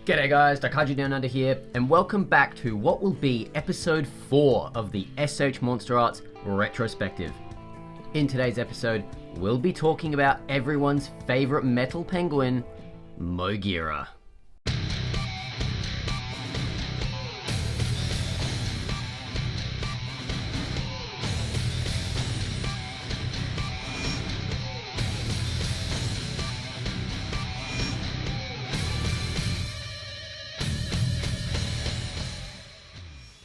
G'day guys, Daikaiju Down Under here, and welcome back to what will be episode 4 of the SH MonsterArts Retrospective. In today's episode, we'll be talking about everyone's favorite metal penguin, Moguera.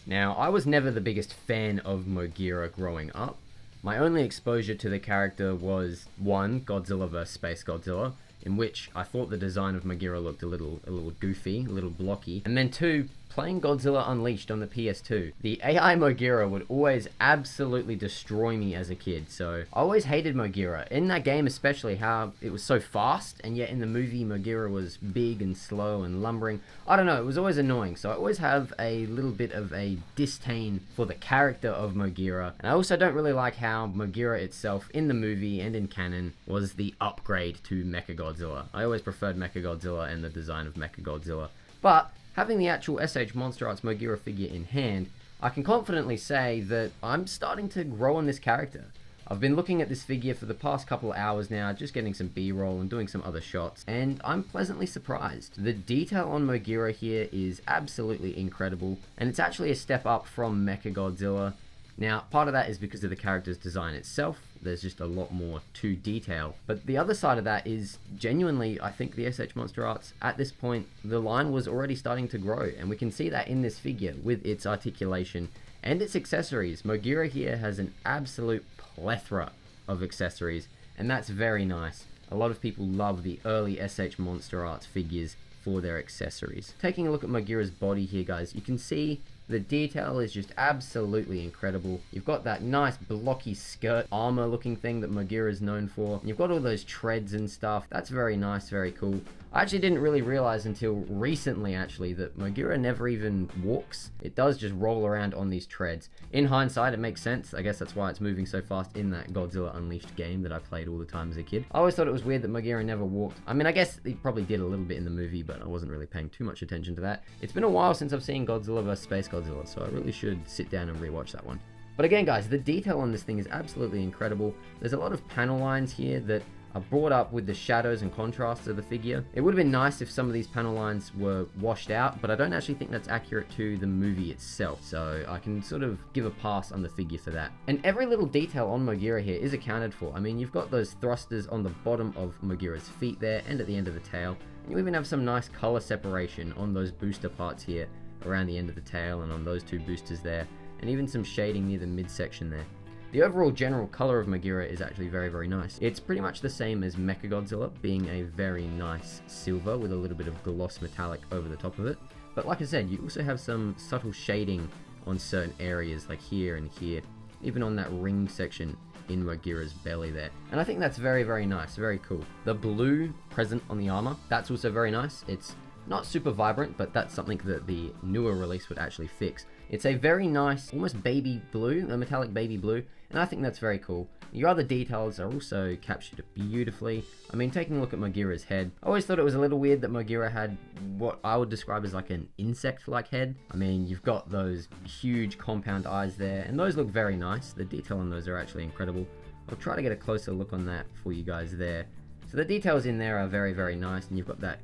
Now, I was never the biggest fan of Moguera growing up. My only exposure to the character was 1, Godzilla vs. Space Godzilla, in which I thought the design of Moguera looked a little goofy, a little blocky. And then 2, playing Godzilla Unleashed on the PS2. The AI Moguera would always absolutely destroy me as a kid, so I always hated Moguera. In that game especially, how it was so fast, and yet in the movie Moguera was big and slow and lumbering. I don't know, it was always annoying, so I always have a little bit of a disdain for the character of Moguera. And I also don't really like how Moguera itself, in the movie and in canon, was the upgrade to Mechagodzilla. I always preferred Mechagodzilla and the design of Mechagodzilla. But having the actual SH MonsterArts Moguera figure in hand, I can confidently say that I'm starting to grow on this character. I've been looking at this figure for the past couple of hours now, just getting some B-roll and doing some other shots, and I'm pleasantly surprised. The detail on Moguera here is absolutely incredible, and it's actually a step up from Mechagodzilla. Now, part of that is because of the character's design itself. There's just a lot more to detail. But the other side of that is, genuinely, I think the SH MonsterArts, at this point, the line was already starting to grow. And we can see that in this figure with its articulation and its accessories. Moguera here has an absolute plethora of accessories, and that's very nice. A lot of people love the early SH MonsterArts figures for their accessories. Taking a look at Moguera's body here, guys, you can see the detail is just absolutely incredible. You've got that nice blocky skirt armor looking thing that Moguera is known for. You've got all those treads and stuff. That's very nice, very cool. I actually didn't really realize until recently actually that Moguera never even walks. It does just roll around on these treads. In hindsight, it makes sense. I guess that's why it's moving so fast in that Godzilla Unleashed game that I played all the time as a kid. I always thought it was weird that Moguera never walked. I mean, I guess he probably did a little bit in the movie, but I wasn't really paying too much attention to that. It's been a while since I've seen Godzilla vs. Space Godzilla, so I really should sit down and rewatch that one. But again, guys, the detail on this thing is absolutely incredible. There's a lot of panel lines here that are brought up with the shadows and contrasts of the figure. It would have been nice if some of these panel lines were washed out, but I don't actually think that's accurate to the movie itself, so I can sort of give a pass on the figure for that. And every little detail on Moguera here is accounted for. I mean, you've got those thrusters on the bottom of Moguera's feet there and at the end of the tail, and you even have some nice color separation on those booster parts here around the end of the tail and on those 2 boosters there, and even some shading near the midsection there. The overall general color of Moguera is actually very, very nice. It's pretty much the same as Mechagodzilla, being a very nice silver with a little bit of gloss metallic over the top of it. But like I said, you also have some subtle shading on certain areas, like here and here, even on that ring section in Moguera's belly there. And I think that's very, very nice, very cool. The blue present on the armor, that's also very nice. It's not super vibrant, but that's something that the newer release would actually fix. It's a very nice, almost baby blue, a metallic baby blue, and I think that's very cool. Your other details are also captured beautifully. I mean, taking a look at Moguera's head, I always thought it was a little weird that Moguera had what I would describe as like an insect-like head. I mean, you've got those huge compound eyes there, and those look very nice. The detail on those are actually incredible. I'll try to get a closer look on that for you guys there. So the details in there are very, very nice, and you've got that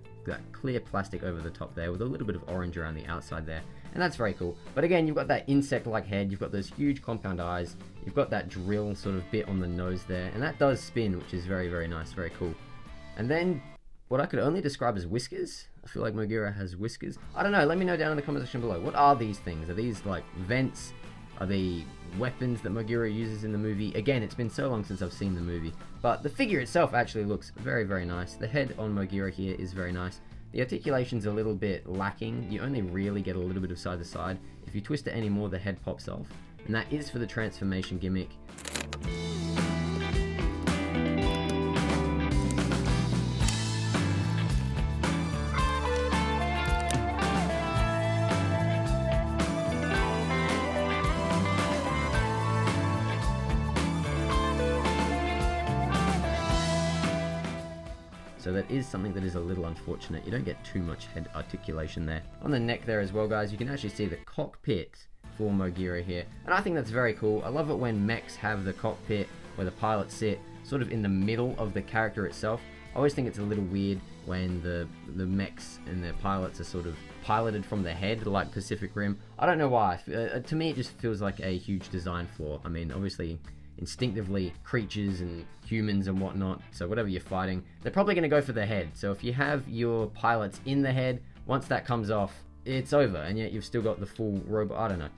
clear plastic over the top there with a little bit of orange around the outside there, and that's very cool. But again, you've got that insect-like head, you've got those huge compound eyes, you've got that drill sort of bit on the nose there, and that does spin, which is very, very nice, very cool. And then what I could only describe as whiskers. I feel like Moguera has whiskers. I don't know, let me know down in the comment section below. What are these things? Are these like vents? Are they weapons that Moguera uses in the movie? Again, it's been so long since I've seen the movie, but the figure itself actually looks very, very nice. The head on Moguera here is very nice. The articulation's a little bit lacking. You only really get a little bit of side to side. If you twist it anymore, the head pops off, and that is for the transformation gimmick. So so that is something that is a little unfortunate. You don't get too much head articulation there. On the neck there as well, guys, you can actually see the cockpit for Moguera here, and I think that's very cool. I love it when mechs have the cockpit where the pilots sit sort of in the middle of the character itself. I always think it's a little weird when the mechs and the pilots are sort of piloted from the head, like Pacific Rim. I don't know why. To me, it just feels like a huge design flaw. I mean, obviously, instinctively, creatures and humans and whatnot, so whatever you're fighting, they're probably going to go for the head. So if you have your pilots in the head, once that comes off, it's over, and yet you've still got the full robot. I don't know.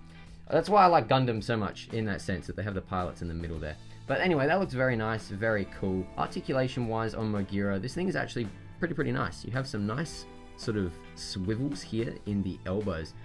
That's why I like Gundam so much, in that sense, that they have the pilots in the middle there. But anyway, that looks very nice, very cool. Articulation-wise on Moguera, this thing is actually pretty nice. You have some nice sort of swivels here in the elbows,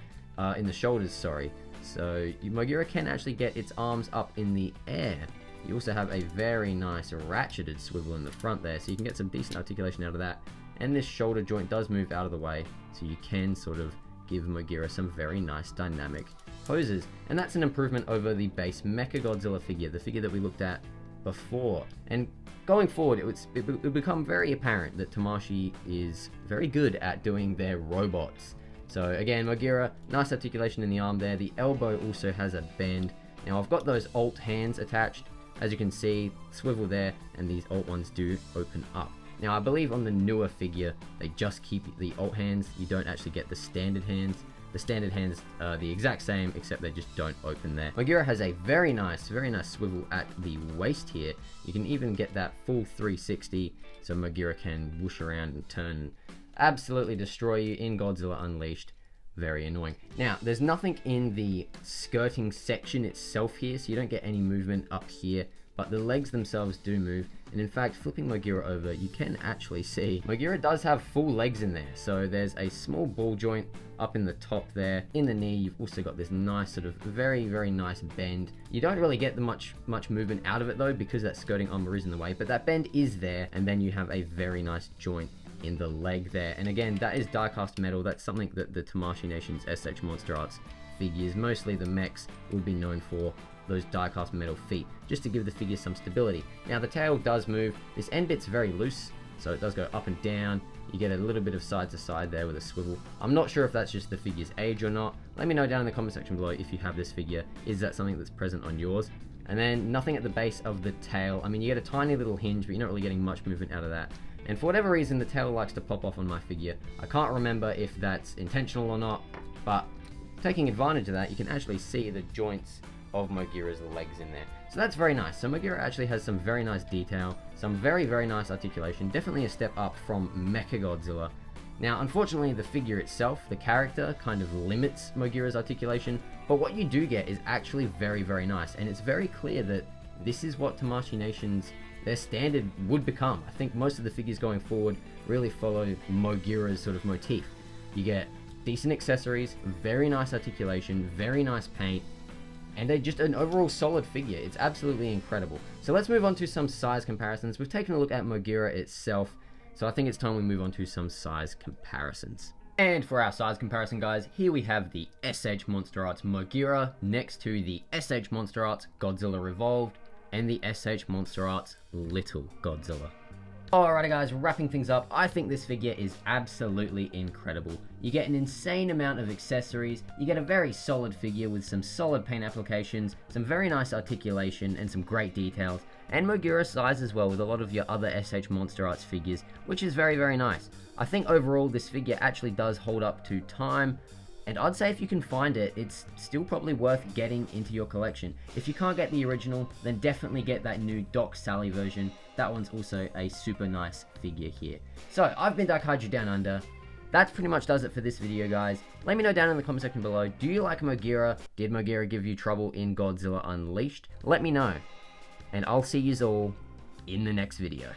in the shoulders, sorry. So Moguera can actually get its arms up in the air. You also have a very nice ratcheted swivel in the front there, so you can get some decent articulation out of that. And this shoulder joint does move out of the way, so you can sort of give Moguera some very nice dynamic poses. And that's an improvement over the base Mechagodzilla figure, the figure that we looked at before. And going forward, it would become very apparent that Tamashii is very good at doing their robots. So again, Moguera, nice articulation in the arm there. The elbow also has a bend. Now I've got those alt hands attached. As you can see, swivel there, and these alt ones do open up. Now I believe on the newer figure, they just keep the alt hands. You don't actually get the standard hands. The standard hands are the exact same, except they just don't open there. Moguera has a very nice swivel at the waist here. You can even get that full 360, so Moguera can whoosh around and turn and absolutely destroy you in Godzilla Unleashed. Very annoying. Now, there's nothing in the skirting section itself here, so you don't get any movement up here, but the legs themselves do move. And in fact, flipping Moguera over, you can actually see Moguera does have full legs in there. So there's a small ball joint up in the top there. In the knee, you've also got this nice sort of very nice bend. You don't really get the much movement out of it though, because that skirting armor is in the way, but that bend is there, and then you have a very nice joint in the leg there. And again, that is die-cast metal. That's something that the Tamashii Nation's SH MonsterArts figures, mostly the mechs, will be known for, those die-cast metal feet, just to give the figure some stability. Now the tail does move. This end bit's very loose, so it does go up and down. You get a little bit of side to side there with a swivel. I'm not sure if that's just the figure's age or not. Let me know down in the comment section below if you have this figure. Is that something that's present on yours? And then nothing at the base of the tail. I mean, you get a tiny little hinge, but you're not really getting much movement out of that. And for whatever reason, the tail likes to pop off on my figure. I can't remember if that's intentional or not, but taking advantage of that, you can actually see the joints of Moguera's legs in there. So that's very nice. So Moguera actually has some very nice detail, some very nice articulation, definitely a step up from Mechagodzilla. Now, unfortunately, the figure itself, the character, kind of limits Moguera's articulation, but what you do get is actually very nice, and it's very clear that this is what Tamashii Nation's, their standard would become. I think most of the figures going forward really follow Moguera's sort of motif. You get decent accessories, very nice articulation, very nice paint, and just an overall solid figure. It's absolutely incredible. So let's move on to some size comparisons. We've taken a look at Moguera itself, so I think it's time we move on to some size comparisons. And for our size comparison, guys, here we have the SH MonsterArts Moguera next to the SH MonsterArts Godzilla Revolved and the SH MonsterArts Little Godzilla. Alrighty guys, wrapping things up, I think this figure is absolutely incredible. You get an insane amount of accessories, you get a very solid figure with some solid paint applications, some very nice articulation, and some great details, and Moguera size as well with a lot of your other SH MonsterArts figures, which is very nice. I think overall this figure actually does hold up to time, and I'd say if you can find it, it's still probably worth getting into your collection. If you can't get the original, then definitely get that new Doc Sally version. That one's also a super nice figure here. So, I've been Daikaiju Down Under. That pretty much does it for this video, guys. Let me know down in the comment section below, do you like Moguera? Did Moguera give you trouble in Godzilla Unleashed? Let me know. And I'll see yous all in the next video.